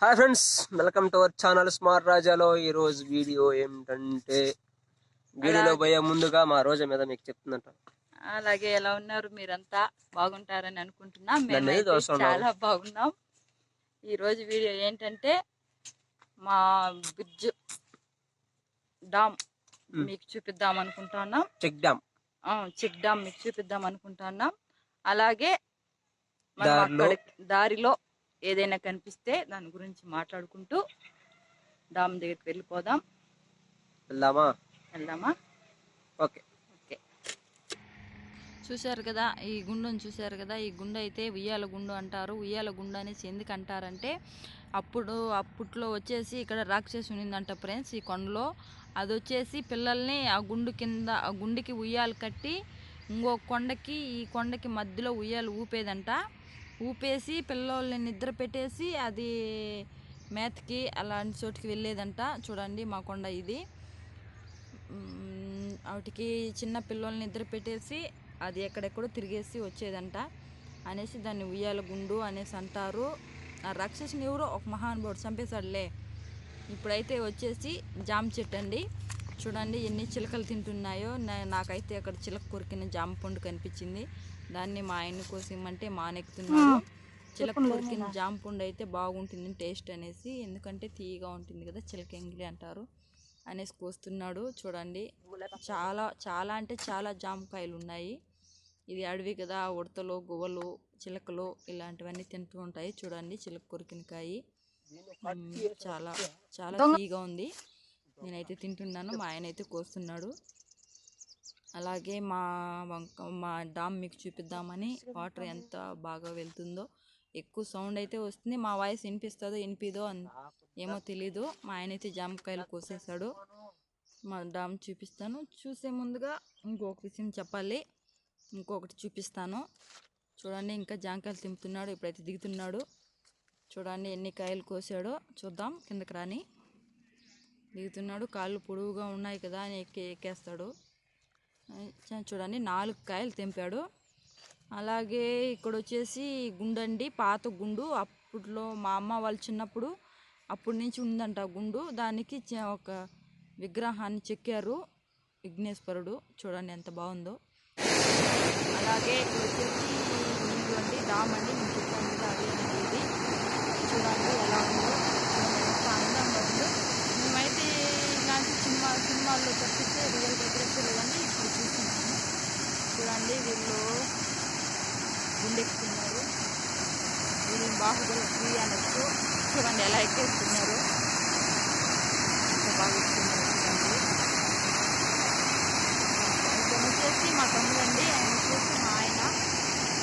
Hi friends, welcome to our channel smart రాజాలో. ఈ రోజు వీడియో ఏమిటంటే, వీడియోలో పోయే ముందుగా మా రోజా మీద మీకు చెప్తుందంట. అలాగే ఎలా ఉన్నారు? మీరంతా బాగుంటారని అనుకుంటున్నా. మేమైతే చాలా బాగున్నాం. ఈ రోజు వీడియో ఏంటంటే, మా బ్రిడ్జ్ డామ్ మీకు చూపిద్దాం అనుకుంటున్నాం. చెక్ డామ్ మీకు చూపిద్దాం అనుకుంటున్నాం. అలాగే దారిలో ఏదైనా కనిపిస్తే దాని గురించి మాట్లాడుకుంటూ డామ్ దగ్గరికి వెళ్ళిపోదాం. వెళ్దామా? ఓకే. చూశారు కదా, ఈ గుండును చూశారు కదా. ఈ గుండు అయితే ఉయ్యాల గుండు అంటారు. ఉయ్యాల గుండు అనేసి ఎందుకు అంటారంటే, అప్పట్లో వచ్చేసి ఇక్కడ రాక్షసి ఉన్నిందంట ఫ్రెండ్స్. ఈ కొండలో అది వచ్చేసి పిల్లల్ని ఆ గుండు కింద, ఆ గుండుకి ఉయ్యాలు కట్టి ఇంకో కొండకి ఈ కొండకి మధ్యలో ఉయ్యాలు ఊపేదంట. ఊపేసి పిల్లల్ని నిద్ర పెట్టేసి అది మేతకి అలాంటి చోటుకి వెళ్ళేదంట. చూడండి మా కొండ ఇది. వాటికి చిన్న పిల్లల్ని నిద్ర పెట్టేసి అది ఎక్కడెక్కడో తిరిగేసి వచ్చేదంట అనేసి దాన్ని ఉయ్యాల గుండు అనేసి అంటారు. ఆ రాక్షసుని ఎవరో ఒక మహానుభావుడు చంపేశాడులే. ఇప్పుడైతే వచ్చేసి జామ చెట్టు అండి. చూడండి ఎన్ని చిలకలు తింటున్నాయో. నాకైతే అక్కడ చిలక కొరికిన జామ పండు కనిపించింది. దాన్ని మా ఆయన కోసిమంటే మానెక్కుతున్నాడు. చిలక కొరికిన జామ పండు అయితే బాగుంటుంది టేస్ట్ అనేసి, ఎందుకంటే తీయగా ఉంటుంది కదా, చిలక ఎంగిలి అంటారు అనేసి కోస్తున్నాడు. చూడండి చాలా చాలా అంటే చాలా జామకాయలు ఉన్నాయి. ఇది అడవి కదా, ఉడతలు, గువ్వలు, చిలకలు ఇలాంటివన్నీ తింటూ ఉంటాయి. చూడండి చిలక కొరికిన కాయ చాలా చాలా తీయగా ఉంది. నేనైతే తింటున్నాను, మా ఆయన అయితే కోస్తున్నాడు. అలాగే మా డామ్ మీకు చూపిద్దామని వాటర్ ఎంత బాగా వెళ్తుందో. ఎక్కువ సౌండ్ అయితే వస్తుంది. మా వాయిస్ వినిపిదో ఏమో తెలీదు. మా ఆయన అయితే జామకాయలు కోసేసాడు. మా డామ్ చూపిస్తాను. చూసే ముందుగా ఇంకొక విషయం చెప్పాలి, ఇంకొకటి చూపిస్తాను. చూడండి ఇంకా జామకాయలు తింపుతున్నాడు. ఇప్పుడైతే దిగుతున్నాడు. చూడండి ఎన్ని కాయలు కోసాడో. చూద్దాం, కిందకి రాని. దిగుతున్నాడు. కాళ్ళు పొడవుగా ఉన్నాయి కదా అని ఎక్కేస్తాడు. చూడండి 4 కాయలు తెంపాడు. అలాగే ఇక్కడ వచ్చేసి గుండండి, పాత గుండు. అప్పట్లో మా అమ్మ వాళ్ళు చిన్నప్పుడు అప్పటి నుంచి ఉందంట గుండు. దానికి ఒక విగ్రహాన్ని చెక్కారు, విఘ్నేశ్వరుడు. చూడండి ఎంత బాగుందో. అలాగే ఇక్కడ వచ్చేసి నీళ్ళు అండి, డామ్ అండి. నేను చెప్పాను కదా, అదే ఇది. చూడండి ఎలా ఉందో, ఎంత అందంగా ఉందో. మేమైతే ఇలాంటి సినిమాల్లో తప్పిస్తే రియల్ దగ్గర చూడదండి, ఇప్పుడు చూస్తున్నాము. చూడండి వీళ్ళు గుండెక్కుతున్నారు. వీళ్ళు బాహుబలి 3 అనొచ్చు. చూడండి ఎలా ఎక్కేస్తున్నారు, ఎంత బాగా ఎక్కుతున్నారు. చూడండి ఇతను వచ్చేసి మా తమ్ముడండి, ఆయన వచ్చేసి మా ఆయన.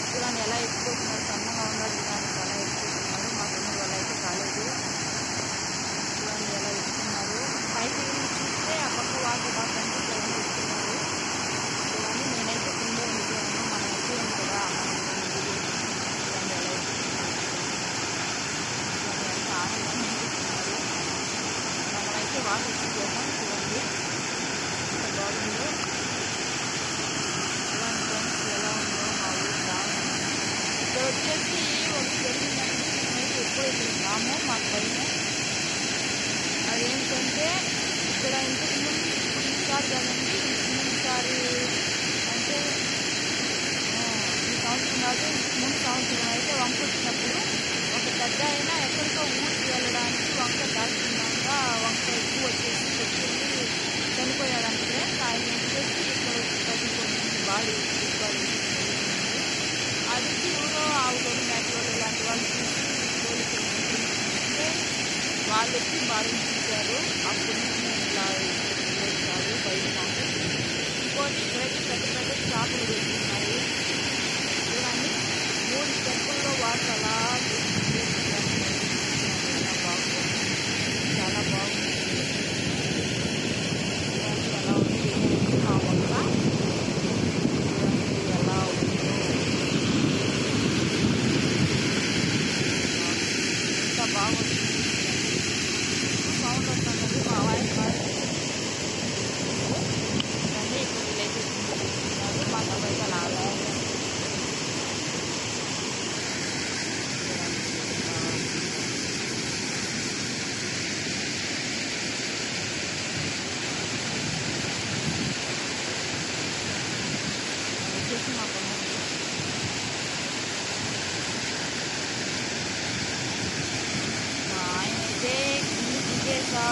చూడండి ఎలా ఎక్కుతున్నారు, సన్నగా ఉన్నాడు కానీ చాలా ఎక్కుతున్నారు. మా తమ్ముడు వల్ల అయితే కాలేదు. చూడండి ఎలా ఎక్కుతున్నారు. పైకి చూస్తే ఆ పక్క వాటర్ బాగా కనిపిస్తారని ఎక్కుతున్నారు. చూడండి నేనైతే కింద ఉండిపోయాను, మనం ఎక్కేయం కదా. చూడండి ఎలా ఎక్కుతున్నారు, చూడండి ఎంత ఆనందంగా అనిపిస్తున్నారు. మనమైతే వాటర్ చూసేసాం. చూడండి ఎంత బాగుందో. చూడండి ఫ్రెండ్స్ ఎలా ఉందో మా ఊరు డామ్. ఇక్కడ వచ్చేసి ఒకటి జరిగిందండి, మేమైతే ఎప్పుడు రాము మాకు పైన. అదేంటంటే ఇక్కడ ఇంతకు ముందు ఈసారి కదండి, ముందుసారి అంటే ఈ సంవత్సరం కాదు, ముందు సంవత్సరం అయితే వంక వచ్చినప్పుడు ఒక పెద్ద అయినా ఎక్కడికో ఊరికి వెళ్ళడానికి వంక దాచుకున్నాక వంక ఎక్కువ వచ్చేసి చెట్టుకెళ్ళి చనిపోయాడంటే ఆయన వచ్చేసి ఇక్కడ తగ్గిపోతుంది బాడీ అది ఎవరో ఆవుగోడు మేకలు ఇలాంటి వాళ్ళు చూసి పోలీసులు వాళ్ళు వచ్చి బాడీని చూశారు. అప్పుడు నుంచి నేను ఇలా కాదు బయట మాకు. ఇంకోటి ఇక్కడైతే పెద్ద పెద్ద చేపలు పెట్టుకున్నాయి. చూడండి 3 స్టెప్పుల్లో వాటర్ అలా బాగుంది, చాలా బాగుంది. చూడండి ఎలా ఉంది మా మొక్క. చూడండి ఎలా ఉందో, ఎంత బాగుంది. సౌండ్ వస్తున్నది, మా వాయిస్ చూడండి. ఇప్పుడు వీళ్ళైతే చూస్తున్నారు, మా తమ్ముడు అలా చూడండి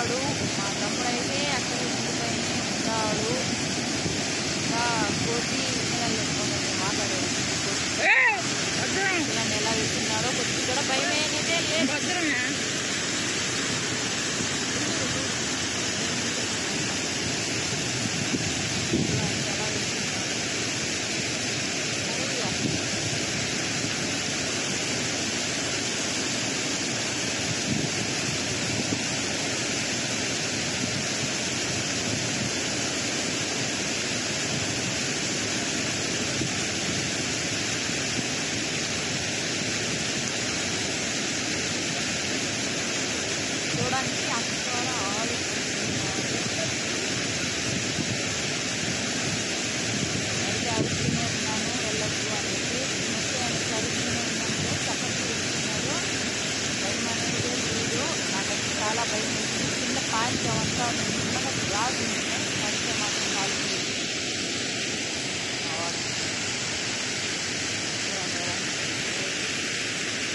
ఉన్నాడు. మా తమ్ముడు అయితే అక్కడ ఇంటిపైనే ఉన్నాడు. ఇంకా కోతి మాట్లాడాడు. పిల్లని ఎలా వెళ్తున్నాడో కొద్ది కూడా భయం అయితే లేదు. చూడడానికి అక్కడ అయితే అడుగుతూనే ఉన్నాను వెళ్ళొచ్చు అనేసి మొత్తం చదువుతూనే ఉన్నాను. చప్పట్లు వేస్తున్నాడు. భయం అనేది లేదు. నాకైతే చాలా భయం వేసింది. కింద పాయింట్ అంతా నిమ్మగా రాదు పడితే మాత్రం కాలు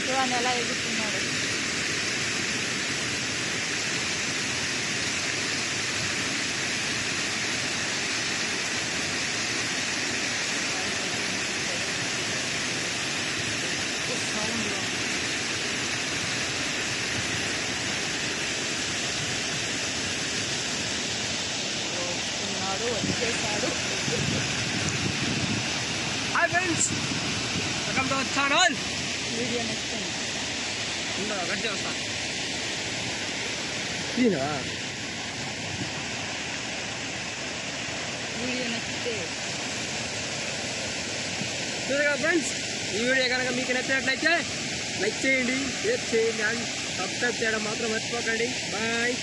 చూడండి ఎలా ఎగురుతున్నాడు. వచ్చేసాడు. Hi friends, welcome to our channel. Video నచ్చింది గట్టి వస్తా వీడియో నచ్చితే చూడగా ఫ్రెండ్స్, ఈ వీడియో కనుక మీకు నచ్చినట్లయితే లైక్ చేయండి, షేర్ చేయండి అండ్ సబ్స్క్రైబ్ చేయడం మాత్రం మర్చిపోకండి. బాయ్.